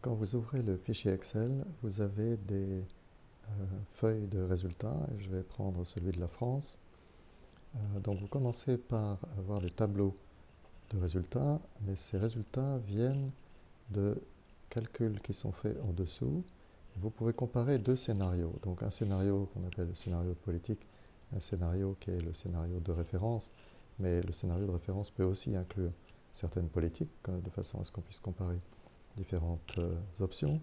Quand vous ouvrez le fichier Excel, vous avez des feuilles de résultats. Je vais prendre celui de la France. Donc vous commencez par avoir des tableaux de résultats, mais ces résultats viennent de calculs qui sont faits en dessous. Vous pouvez comparer deux scénarios. Donc un scénario qu'on appelle le scénario de politique, un scénario qui est le scénario de référence, mais le scénario de référence peut aussi inclure certaines politiques, de façon à ce qu'on puisse comparer différentes options.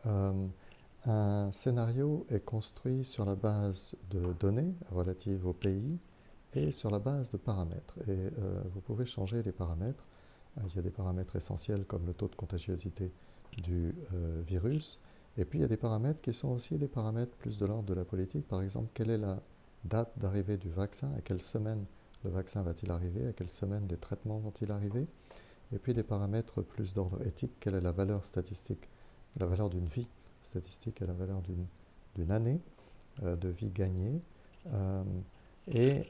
Euh, un scénario est construit sur la base de données relatives au pays et sur la base de paramètres. Et vous pouvez changer les paramètres. Il y a des paramètres essentiels comme le taux de contagiosité du virus. Et puis il y a des paramètres qui sont aussi des paramètres plus de l'ordre de la politique. Par exemple, quelle est la date d'arrivée du vaccin, à quelle semaine le vaccin va-t-il arriver, à quelle semaine les traitements vont-ils arriver. Et puis des paramètres plus d'ordre éthique, quelle est la valeur statistique, la valeur d'une vie statistique et la valeur d'une année de vie gagnée. Euh, et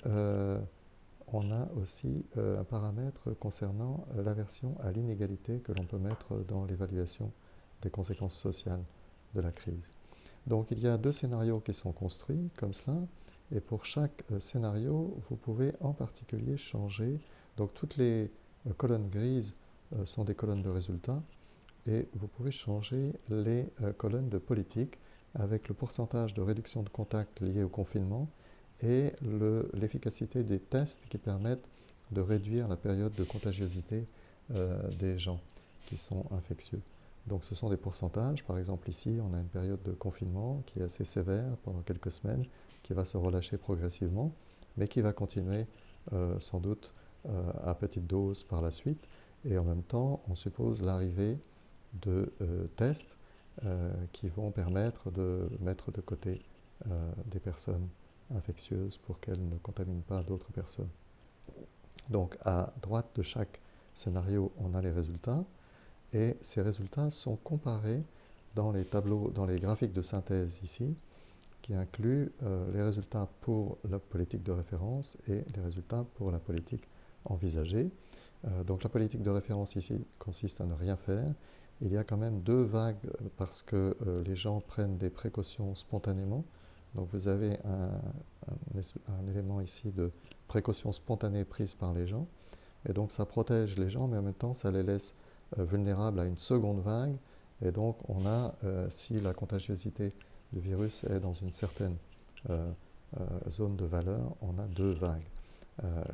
on a aussi un paramètre concernant l'aversion à l'inégalité que l'on peut mettre dans l'évaluation des conséquences sociales de la crise. Donc il y a deux scénarios qui sont construits comme cela, et pour chaque scénario, vous pouvez en particulier changer. Donc toutes les colonnes grises sont des colonnes de résultats, et vous pouvez changer les colonnes de politique avec le pourcentage de réduction de contact lié au confinement et l'efficacité des tests qui permettent de réduire la période de contagiosité des gens qui sont infectieux. Donc ce sont des pourcentages. Par exemple ici, on a une période de confinement qui est assez sévère pendant quelques semaines, qui va se relâcher progressivement, mais qui va continuer sans doute à petite dose par la suite. Et en même temps, on suppose l'arrivée de tests qui vont permettre de mettre de côté des personnes infectieuses pour qu'elles ne contaminent pas d'autres personnes. Donc à droite de chaque scénario, on a les résultats et ces résultats sont comparés dans les tableaux, dans les graphiques de synthèse ici, qui incluent les résultats pour la politique de référence et les résultats pour la politique envisagée. Donc la politique de référence ici consiste à ne rien faire. Il y a quand même deux vagues parce que les gens prennent des précautions spontanément. Donc vous avez un élément ici de précaution spontanée prise par les gens. Et donc ça protège les gens, mais en même temps ça les laisse vulnérables à une seconde vague. Et donc on a, si la contagiosité du virus est dans une certaine euh, zone de valeur, on a deux vagues.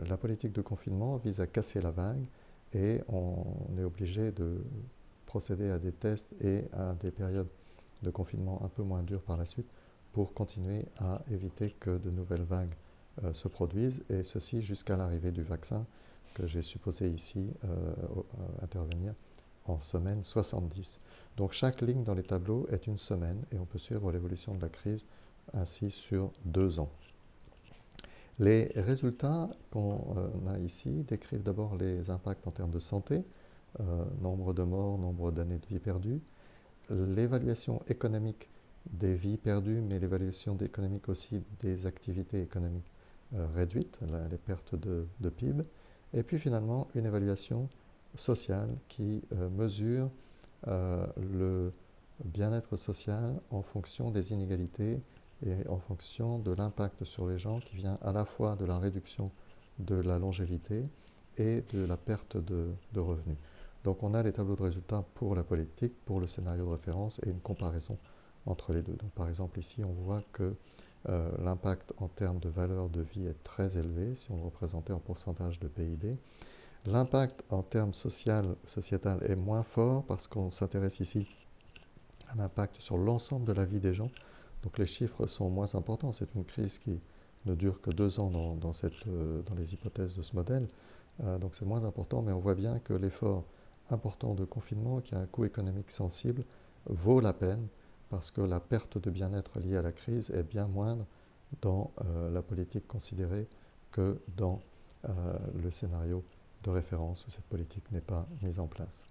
La politique de confinement vise à casser la vague et on est obligé de procéder à des tests et à des périodes de confinement un peu moins dures par la suite pour continuer à éviter que de nouvelles vagues se produisent, et ceci jusqu'à l'arrivée du vaccin que j'ai supposé ici intervenir en semaine 70. Donc chaque ligne dans les tableaux est une semaine et on peut suivre l'évolution de la crise ainsi sur 2 ans. Les résultats qu'on a ici décrivent d'abord les impacts en termes de santé, nombre de morts, nombre d'années de vie perdues, l'évaluation économique des vies perdues, mais l'évaluation économique aussi des activités économiques réduites, les pertes de PIB, et puis finalement une évaluation sociale qui mesure le bien-être social en fonction des inégalités et en fonction de l'impact sur les gens qui vient à la fois de la réduction de la longévité et de la perte de revenus. Donc on a les tableaux de résultats pour la politique, pour le scénario de référence et une comparaison entre les deux. Donc par exemple ici on voit que l'impact en termes de valeur de vie est très élevé si on le représentait en pourcentage de PIB. L'impact en termes sociétal est moins fort parce qu'on s'intéresse ici à l'impact sur l'ensemble de la vie des gens. Donc les chiffres sont moins importants. C'est une crise qui ne dure que 2 ans dans les hypothèses de ce modèle. Donc c'est moins important, mais on voit bien que l'effort important de confinement, qui a un coût économique sensible, vaut la peine parce que la perte de bien-être liée à la crise est bien moindre dans la politique considérée que dans le scénario de référence où cette politique n'est pas mise en place.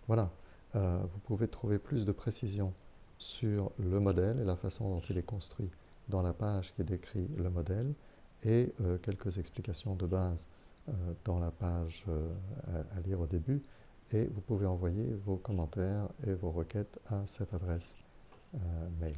Voilà, vous pouvez trouver plus de précision sur le modèle et la façon dont il est construit dans la page qui décrit le modèle, et quelques explications de base dans la page à lire au début. et vous pouvez envoyer vos commentaires et vos requêtes à cette adresse mail.